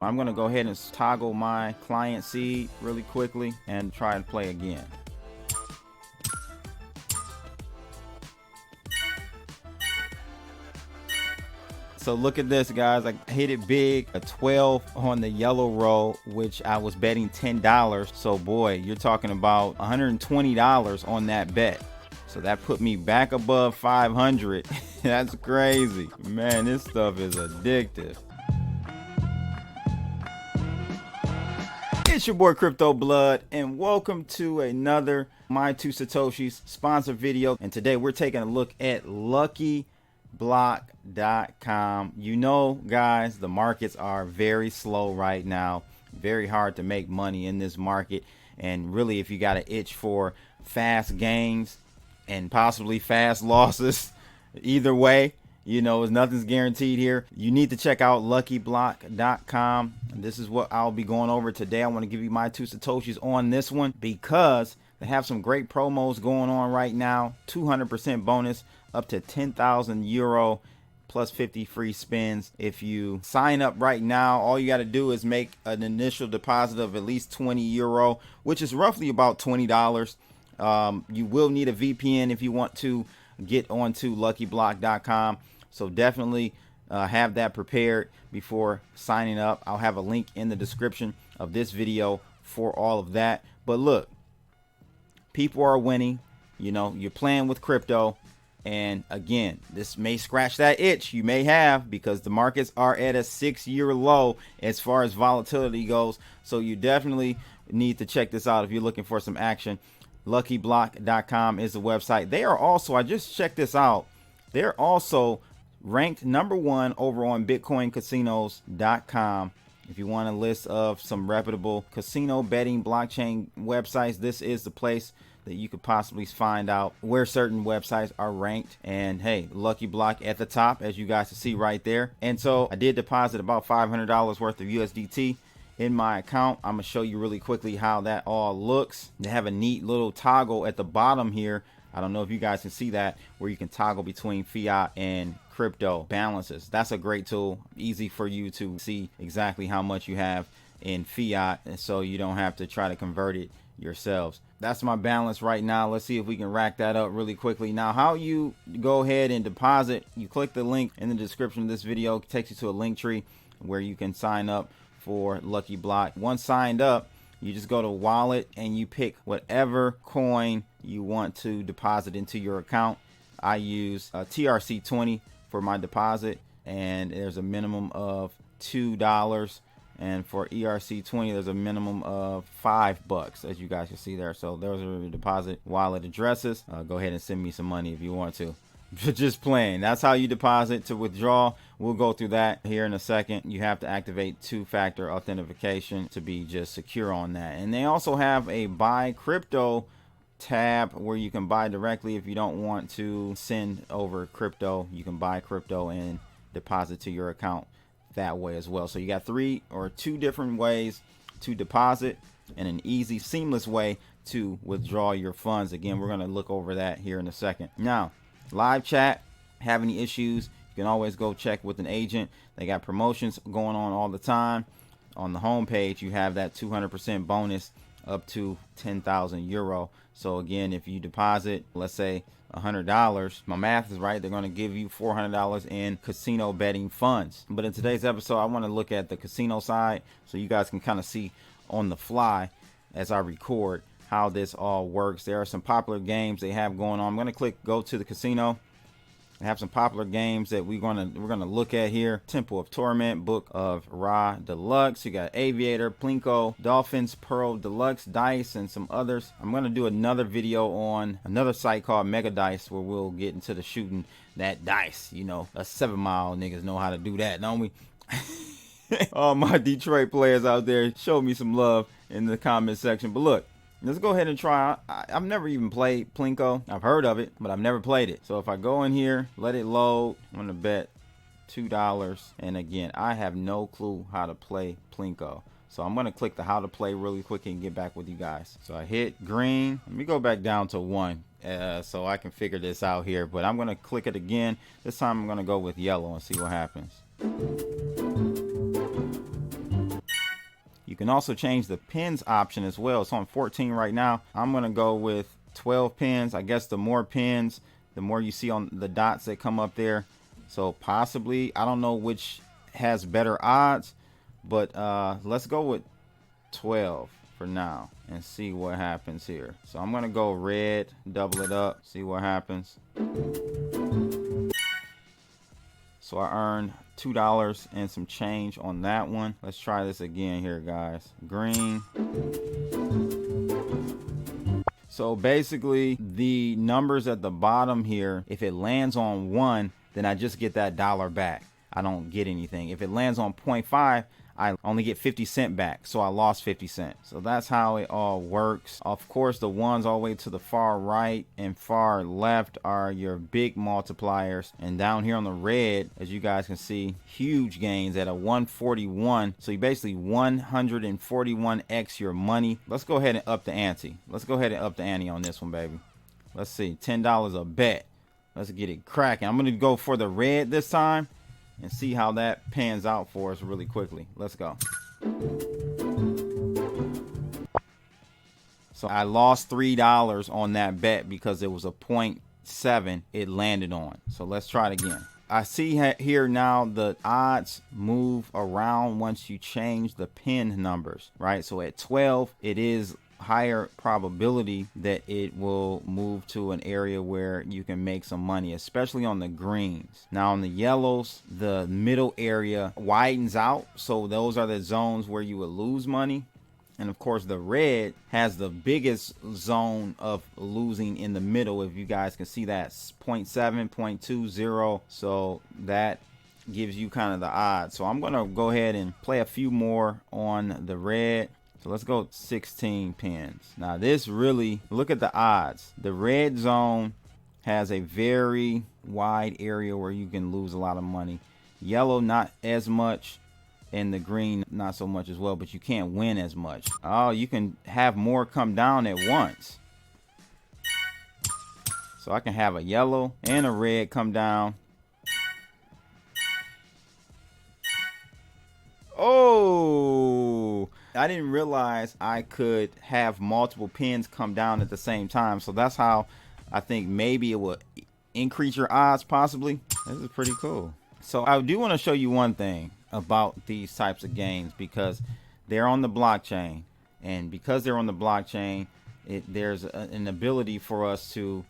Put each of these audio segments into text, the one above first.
I'm going to go ahead and toggle my client seed really quickly and try and play again. So look at this, guys. I hit it big, a 12 on the yellow roll, which I was betting $10. So boy, you're talking about $120 on that bet. So that put me back above 500. That's crazy. Man, this stuff is addictive. It's your boy Crypto Blood, and welcome to another My Two Satoshis sponsored video. And today we're taking a look at luckyblock.com. You know, guys, the markets are very slow right now. Very hard to make money in this market. And really, if you got an itch for fast gains and possibly fast losses, either way, you know, nothing's guaranteed here. You need to check out luckyblock.com. This is what I'll be going over today. I want to give you my two Satoshis on this one because they have some great promos going on right now. 200% bonus up to 10,000 euro plus 50 free spins. If you sign up right now, all you got to do is make an initial deposit of at least 20 euro, which is roughly about $20. You will need a VPN if you want to get onto luckyblock.com. So definitely have that prepared before signing up. I'll have a link in the description of this video for all of that. But look, people are winning. You know, you're playing with crypto. And again, this may scratch that itch you may have because the markets are at a 6-year low as far as volatility goes. So you definitely need to check this out if you're looking for some action. Luckyblock.com is the website. They are also, I just checked this out, they're also ranked #1 over on bitcoincasinos.com. If you want a list of some reputable casino betting blockchain websites, this is the place that you could possibly find out where certain websites are ranked. And hey, Lucky Block at the top, as you guys can see right there. And so I did deposit about $500 worth of USDT in my account. I'm gonna show you really quickly how that all looks. They have a neat little toggle at the bottom here. I don't know if you guys can see that, where you can toggle between fiat and crypto balances. That's a great tool, easy for you to see exactly how much you have in fiat, and so you don't have to try to convert it yourselves. That's my balance right now. Let's see if we can rack that up really quickly. Now, how you go ahead and deposit, you click the link in the description of this video. It takes you to a link tree where you can sign up for Lucky Block. Once signed up, you just go to wallet and you pick whatever coin you want to deposit into your account. I use TRC20 for my deposit, and there's a minimum of $2. And for ERC20, there's a minimum of $5, as you guys can see there. So those are the deposit wallet addresses. Go ahead and send me some money if you want to. Just playing. That's how you deposit. To withdraw, we'll go through that here in a second. You have to activate two-factor authentication to be just secure on that. And they also have a buy crypto tab where you can buy directly. If you don't want to send over crypto, you can buy crypto and deposit to your account that way as well. So you got two different ways to deposit and an easy, seamless way to withdraw your funds. Again, we're going to look over that here in a second. Now, live chat, have any issues, you can always go check with an agent. They got promotions going on all the time. On the home page, you have that 200% bonus up to 10,000 euro. So again, if you deposit, let's say $100, my math is right, they're going to give you $400 in casino betting funds. But in today's episode, I want to look at the casino side so you guys can kind of see on the fly as I record how this all works. There are some popular games they have going on. I'm going to go to the casino. I have some popular games that we're gonna look at here. Temple of Torment, Book of Ra Deluxe. You got Aviator, Plinko, Dolphins, Pearl Deluxe, Dice, and some others. I'm gonna do another video on another site called Mega Dice where we'll get into the shooting that dice. You know, us 7 Mile niggas know how to do that, don't we? All my Detroit players out there, show me some love in the comment section. But look, let's go ahead and try. I've never even played Plinko. I've heard of it, but I've never played it. So if I go in here, let it load, I'm going to bet $2. And again, I have no clue how to play Plinko. So I'm going to click the how to play really quick and get back with you guys. So I hit green. Let me go back down to 1 so I can figure this out here. But I'm going to click it again. This time I'm going to go with yellow and see what happens. can also change the pins option as well. It's on 14 right now. I'm gonna go with 12 pins. I guess the more pins, the more you see on the dots that come up there. So possibly, I don't know which has better odds, but let's go with 12 for now and see what happens here. So I'm gonna go red, double it up, see what happens. So I earned $2 and some change on that one. Let's try this again here, guys. Green. So basically, the numbers at the bottom here, if it lands on 1, then I just get that $1 back. I don't get anything. If it lands on 0.5, I only get 50 cents back, so I lost 50 cents. So that's how it all works. Of course, the ones all the way to the far right and far left are your big multipliers. And down here on the red, as you guys can see, huge gains at a 141. So you basically 141x your money. Let's go ahead and up the ante. Let's go ahead and up the ante on this one, baby. Let's see, $10 a bet. Let's get it cracking. I'm gonna go for the red this time and see how that pans out for us really quickly. Let's go. So I lost $3 on that bet because it was a 0.7 it landed on. So let's try it again. I see here now the odds move around once you change the pin numbers, right? So at 12, it is higher probability that it will move to an area where you can make some money, especially on the greens. Now on the yellows, the middle area widens out, so those are the zones where you will lose money. And of course the red has the biggest zone of losing in the middle. If you guys can see that, 0.7, 0.20. So that gives you kind of the odds. So I'm gonna go ahead and play a few more on the red. So let's go 16 pins. Now this really, look at the odds. The red zone has a very wide area where you can lose a lot of money. Yellow, not as much, and the green, not so much as well, but you can't win as much. Oh, you can have more come down at once. So I can have a yellow and a red come down. Oh, I didn't realize I could have multiple pins come down at the same time. So that's how I think maybe it will increase your odds possibly. This is pretty cool. So I do want to show you one thing about these types of games, because they're on the blockchain, and because they're on the blockchain, there's an ability for us to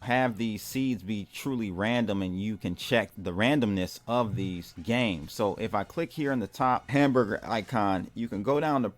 have these seeds be truly random, and you can check the randomness of these games. So if I click here in the top hamburger icon, you can go down to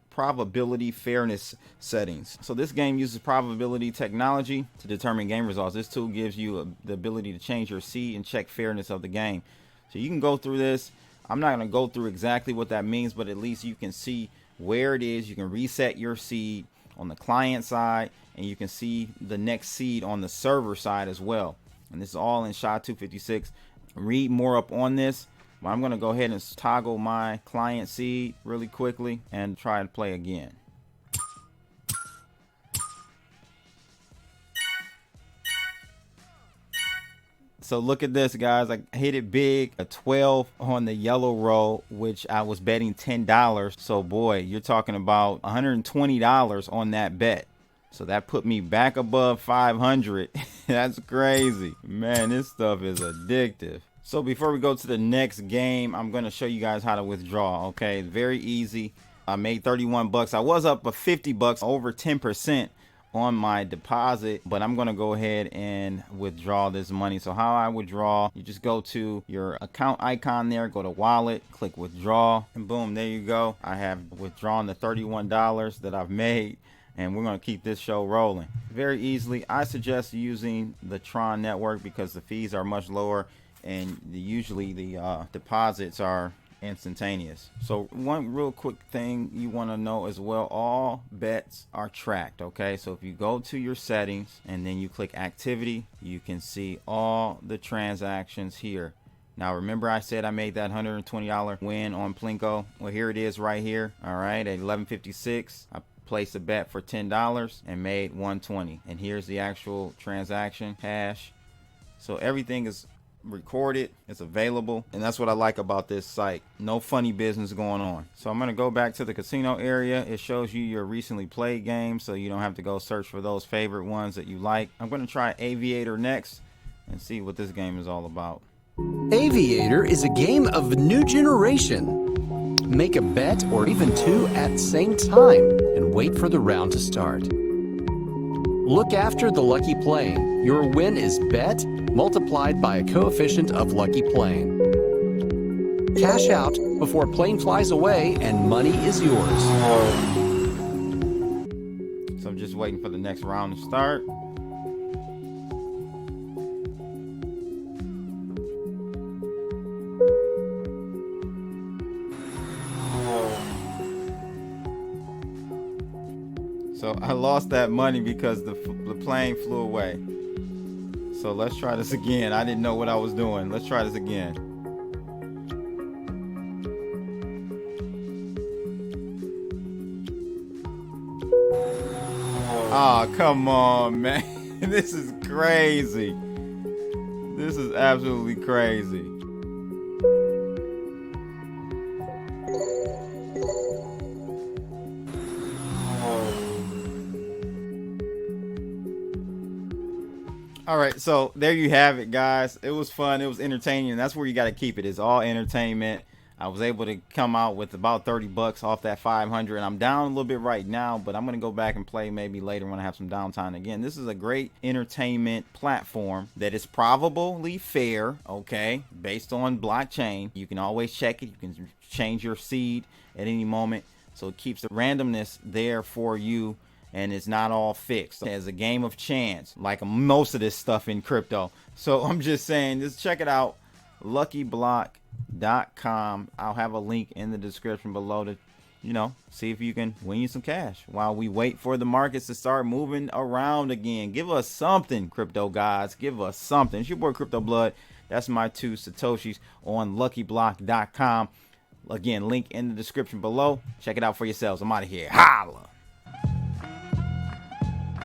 probability fairness settings. So this game uses probability technology to determine game results. This tool gives you the ability to change your seed and check fairness of the game. So you can go through this. I'm not going to go through exactly what that means, but at least you can see where it is. You can reset your seed on the client side, and you can see the next seed on the server side as well. And this is all in SHA-256. Read more up on this, but I'm going to go ahead and toggle my client seed really quickly and try to play again. So look at this, guys. I hit it big, a 12 on the yellow row, which I was betting $10. So boy, you're talking about $120 on that bet. So that put me back above 500. That's crazy, man. This stuff is addictive. So before we go to the next game, I'm going to show you guys how to withdraw. Okay, very easy. I made 31 bucks. I was up a 50 bucks, over 10% on my deposit, but I'm going to go ahead and withdraw this money. So how I withdraw, you just go to your account icon there, go to wallet, click withdraw, and boom, there you go. I have withdrawn the $31 that I've made, and we're going to keep this show rolling very easily. I suggest using the Tron network because the fees are much lower, and usually the deposits are instantaneous. So one real quick thing you want to know as well, all bets are tracked. Okay, so if you go to your settings and then you click activity, you can see all the transactions here. Now remember I said I made that $120 win on Plinko. Well, here it is right here. All right, at 11:56 I placed a bet for $10 and made $120, and here's the actual transaction hash. So everything is record it. It's available, and that's what I like about this site. No funny business going on. So I'm gonna go back to the casino area. It shows you your recently played games, so you don't have to go search for those favorite ones that you like. I'm gonna try Aviator next and see what this game is all about. Aviator is a game of new generation. Make a bet or even two at the same time and wait for the round to start. Look after the lucky plane. Your win is bet multiplied by a coefficient of lucky plane. Cash out before plane flies away and money is yours. So I'm just waiting for the next round to start. So I lost that money because the plane flew away. So let's try this again. I didn't know what I was doing. Let's try this again. Oh, come on, man. This is crazy. This is absolutely crazy. All right, so there you have it, guys. It was fun. It was entertaining, and that's where you got to keep it. It's all entertainment. I was able to come out with about 30 bucks off that 500, and I'm down a little bit right now, but I'm going to go back and play maybe later when I have some downtime again. This is a great entertainment platform that is probably fair, okay, based on blockchain. You can always check it. You can change your seed at any moment, so it keeps the randomness there for you. And it's not all fixed. It's a game of chance, like most of this stuff in crypto. So I'm just saying, just check it out, luckyblock.com. I'll have a link in the description below to, see if you can win you some cash while we wait for the markets to start moving around again. Give us something, crypto gods. Give us something. It's your boy Crypto Blood. That's my 2 Satoshis on luckyblock.com. Again, link in the description below. Check it out for yourselves. I'm out of here. Holla.